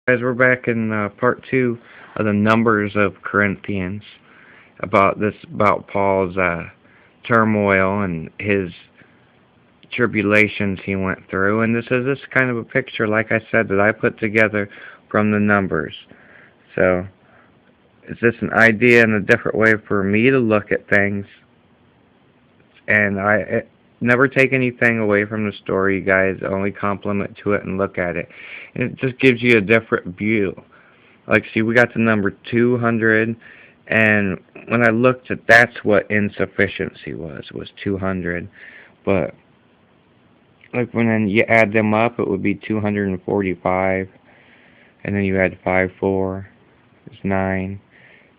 Guys, we're back in part two of the numbers of Corinthians about Paul's turmoil and his tribulations he went through, and this kind of a picture, like I said, that I put together from the numbers. So it's just an idea and a different way for me to look at things, and never take anything away from the story, you guys. Only compliment to it and look at it, and it just gives you a different view. Like, see, we got the number 200, and when I looked at that's what insufficiency was 200. But like when then you add them up, it would be 245, and then you add 5, 4, is 9,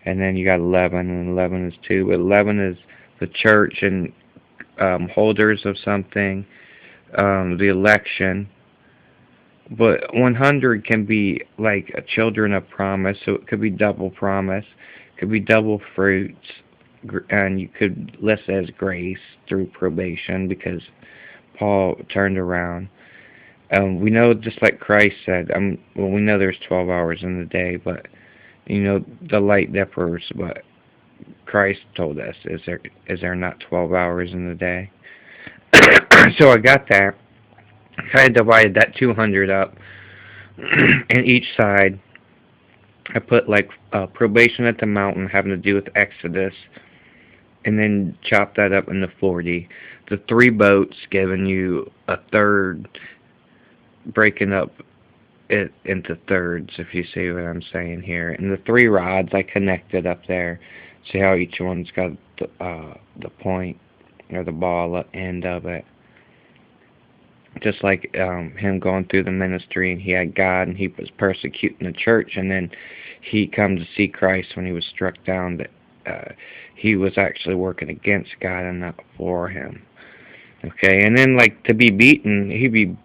and then you got 11, and 11 is 2. But 11 is the church and holders of something, the election. But 100 can be like a children of promise, so it could be double promise, could be double fruits, and you could list it as grace through probation because Paul turned around. We know, just like Christ said, well, we know there's 12 hours in the day, but the light differs. But Christ told us, is there not 12 hours in the day? So I got that. I divided that 200 up, and each side I put like probation at the mountain having to do with Exodus, and then chop that up into 40. The three boats giving you a third, breaking up it into thirds, if you see what I'm saying here. And the three rods I connected up there. See how each one's got the point or the ball end of it. Just like him going through the ministry, and he had God, and he was persecuting the church, and then he come to see Christ when he was struck down, that he was actually working against God and not for him. Okay, and then like to be beaten, he'd be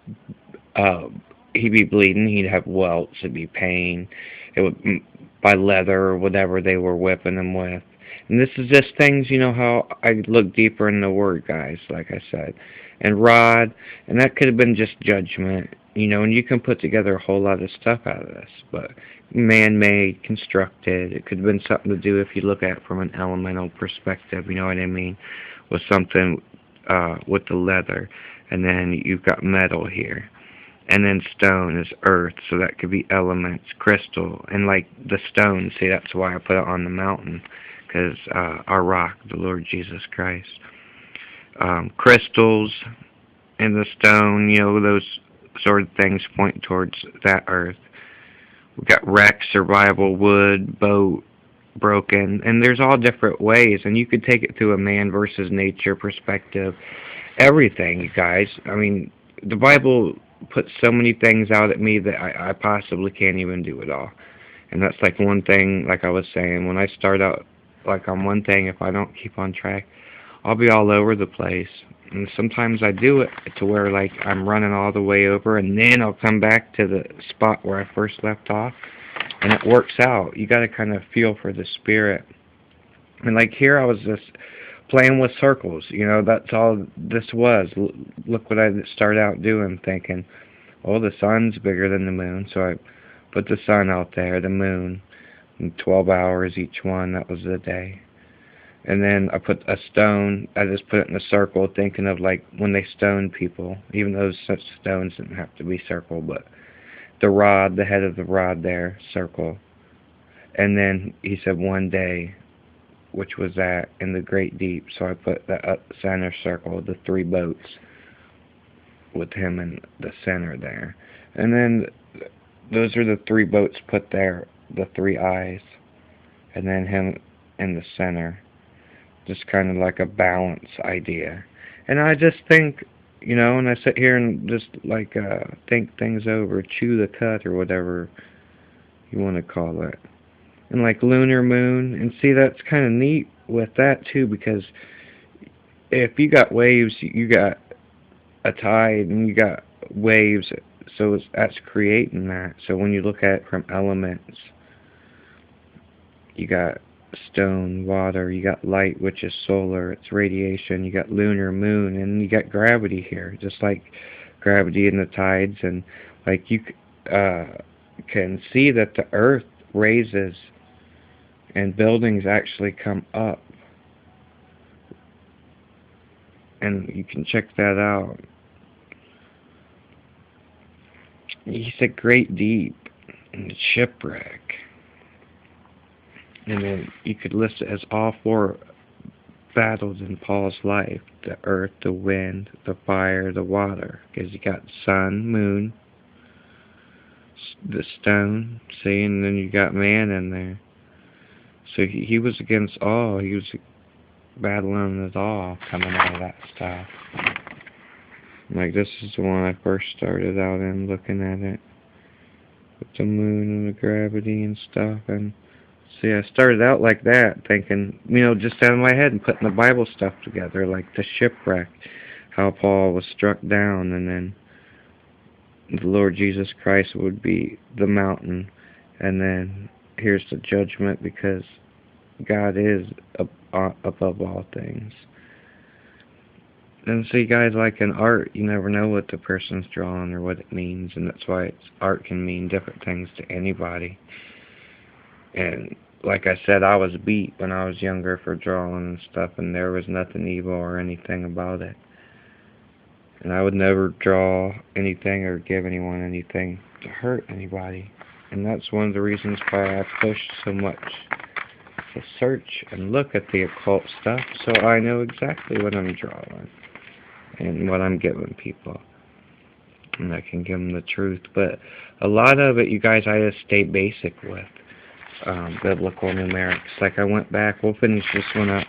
bleeding, he'd have welts, it'd be pain, it would by leather or whatever they were whipping him with. And this is just things, how I look deeper in the Word, guys, like I said. And rod, and that could have been just judgment, and you can put together a whole lot of stuff out of this. But man-made, constructed, it could have been something to do, if you look at it from an elemental perspective, you know what I mean, with something with the leather. And then you've got metal here. And then stone is earth, so that could be elements, crystal, and like the stone. See, that's why I put it on the mountain, because our rock, the Lord Jesus Christ. Crystals and the stone, those sort of things point towards that earth. We've got wreck, survival, wood, boat, broken, and there's all different ways, and you could take it through a man versus nature perspective. Everything, you guys. I mean, the Bible puts so many things out at me that I possibly can't even do it all. And that's like one thing, like I was saying, when I start out like on one thing, if I don't keep on track, I'll be all over the place. And sometimes I do it to where like I'm running all the way over, and then I'll come back to the spot where I first left off, and it works out. You got to kind of feel for the Spirit. And like here I was just playing with circles, that's all this was. Look what I started out doing, thinking, oh, the sun's bigger than the moon, so I put the sun out there, the moon, and 12 hours each one, that was the day. And then I put a stone, I just put it in a circle, thinking of like when they stoned people, even though such stones didn't have to be circle, but the rod, the head of the rod there, circle. And then he said one day, which was that in the great deep, so I put the center circle, the three boats, with him in the center there. And then those are the three boats put there, the three eyes, and then him in the center. Just kind of like a balance idea. And I just think, and I sit here and just like think things over, chew the cud or whatever you want to call it. And like lunar moon, and see, that's kind of neat with that too, because if you got waves, you got a tide, and you got waves, so that's creating that. So when you look at it from elements, you got stone, water, you got light, which is solar, it's radiation, you got lunar, moon, and you got gravity here, just like gravity in the tides. And like you can see that the earth raises and buildings actually come up. And you can check that out. He said great deep and shipwreck. And then you could list it as all four battles in Paul's life: the earth, the wind, the fire, the water. Because you got sun, moon, the stone, see, and then you got man in there. So he was against all. He was battling it all, coming out of that stuff. Like, this is the one I first started out in, looking at it, with the moon and the gravity and stuff. And see, I started out like that, thinking, just out of my head and putting the Bible stuff together, like the shipwreck, how Paul was struck down, and then the Lord Jesus Christ would be the mountain, and then here's the judgment, because God is above all things. And see, guys, like in art, you never know what the person's drawing or what it means, and that's why art can mean different things to anybody. And like I said, I was beat when I was younger for drawing and stuff, and there was nothing evil or anything about it. And I would never draw anything or give anyone anything to hurt anybody. And that's one of the reasons why I pushed so much to search and look at the occult stuff, so I know exactly what I'm drawing and what I'm giving people. And I can give them the truth. But a lot of it, you guys, I just stay basic with. Biblical numerics. Like, I went back, we'll finish this one up.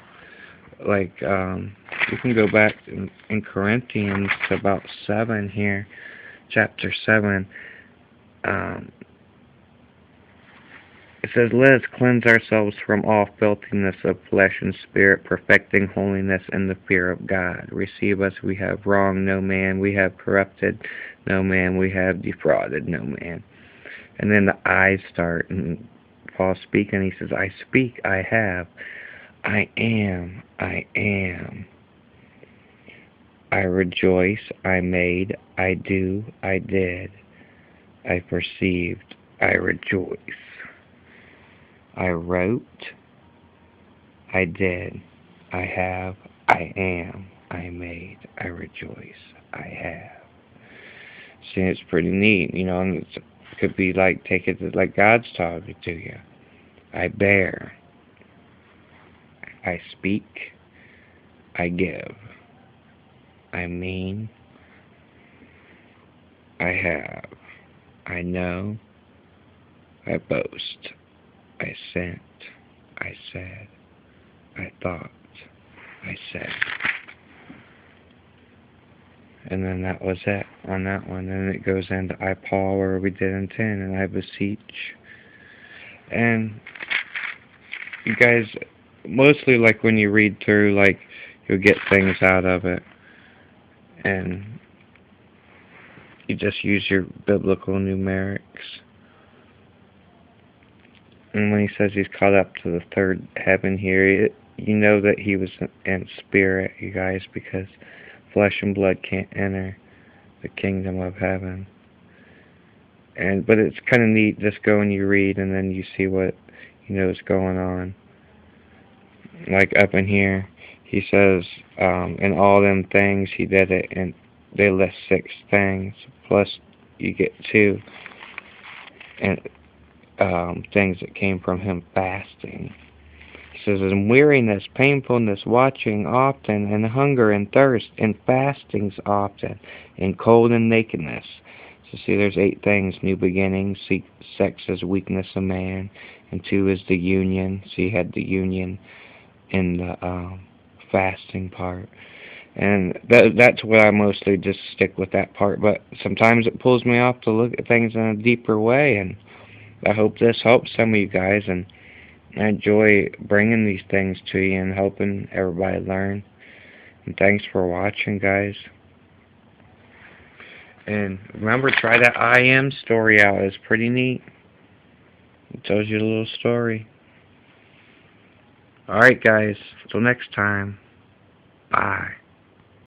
Like, you can go back in Corinthians to about 7 here, chapter 7. It says, let us cleanse ourselves from all filthiness of flesh and spirit, perfecting holiness in the fear of God. Receive us, we have wronged no man, we have corrupted no man, we have defrauded no man. And then the I start, and Paul speaking, he says, I speak, I have, I am, I am. I rejoice, I made, I do, I did. I perceived, I rejoice. I wrote, I did, I have, I am, I made, I rejoice, I have. See, it's pretty neat, and it could be like, take it like God's talking to you. I bear, I speak, I give, I mean, I have, I know, I boast, I sent, I said, I thought, I said. And then that was it on that one. And it goes into I, Paul, where we did in 10, and I beseech. And you guys, mostly like when you read through, like, you'll get things out of it. And you just use your biblical numerics. And when he says he's caught up to the third heaven here, you know that he was in spirit, you guys, because flesh and blood can't enter the kingdom of heaven. But it's kind of neat, just go and you read, and then you see what is going on. Like up in here, he says, in all them things he did it, and they list 6 things, plus you get 2. And things that came from him fasting. He says, in weariness, painfulness, watching often, and hunger and thirst, and fastings often, and cold and nakedness. So see, there's 8 things. New beginnings, sex is weakness of man, and 2 is the union. So you had the union in the fasting part. And that's what I mostly just stick with that part. But sometimes it pulls me off to look at things in a deeper way, and I hope this helps some of you guys, and I enjoy bringing these things to you and helping everybody learn. And thanks for watching, guys. And remember, try that I am story out. It's pretty neat. It tells you a little story. Alright, guys. Till next time. Bye.